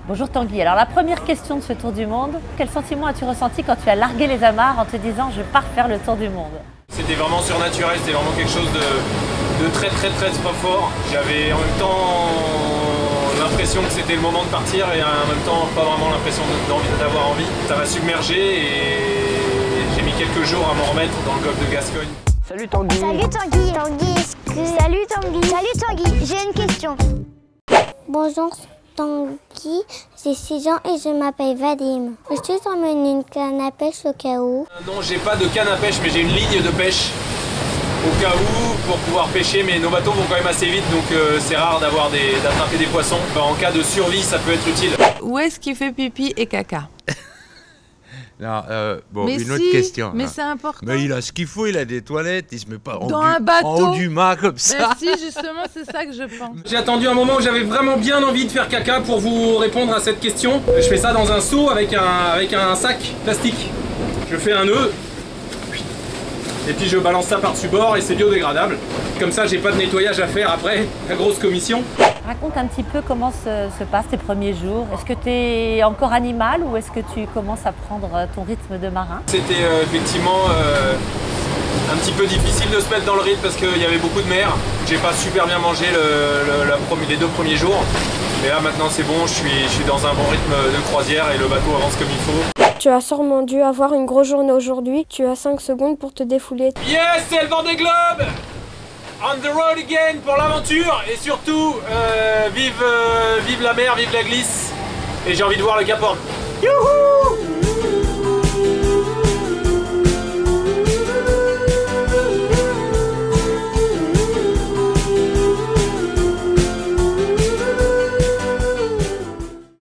Bonjour Tanguy, alors la première question de ce tour du monde, quel sentiment as-tu ressenti quand tu as largué les amarres en te disant je pars faire le tour du monde? C'était vraiment surnaturel, c'était vraiment quelque chose de très pas fort. J'avais en même temps l'impression que c'était le moment de partir et en même temps pas vraiment l'impression d'avoir envie. Ça m'a submergé et j'ai mis quelques jours à m'en remettre dans le golfe de Gascogne. Salut Tanguy. Salut Tanguy. Salut Tanguy. Salut Tanguy. J'ai une question. Bonjour Tanguy, j'ai 6 ans et je m'appelle Vadim. Peux-tu t'emmener une canne à pêche au cas où? Non, j'ai pas de canne à pêche, mais j'ai une ligne de pêche au cas où pour pouvoir pêcher, mais nos bateaux vont quand même assez vite, donc c'est rare d'attraper des poissons. Enfin, en cas de survie, ça peut être utile. Où est-ce qu'il fait pipi et caca? Non, bon, mais une autre question. Mais là. c'est important. Mais il a ce qu'il faut, il a des toilettes, il se met pas dans un bateau. en haut du mât comme ça. Ben si, justement, c'est ça que je pense. J'ai attendu un moment où j'avais vraiment bien envie de faire caca pour vous répondre à cette question. Je fais ça dans un seau avec un sac plastique. Je fais un nœud. Et puis je balance ça par-dessus bord et c'est biodégradable. Comme ça, j'ai pas de nettoyage à faire après la grosse commission. Raconte un petit peu comment se passent tes premiers jours. Est-ce que tu es encore animal ou est-ce que tu commences à prendre ton rythme de marin? C'était effectivement un petit peu difficile de se mettre dans le rythme parce qu'il y avait beaucoup de mer. J'ai pas super bien mangé les 2 premiers jours. Mais là maintenant c'est bon, je suis dans un bon rythme de croisière et le bateau avance comme il faut. Tu as sûrement dû avoir une grosse journée aujourd'hui. Tu as 5 secondes pour te défouler. Yes, c'est le Vendée Globe! On the road again pour l'aventure et surtout vive la mer, vive la glisse et j'ai envie de voir le Cap Horn. Youhou!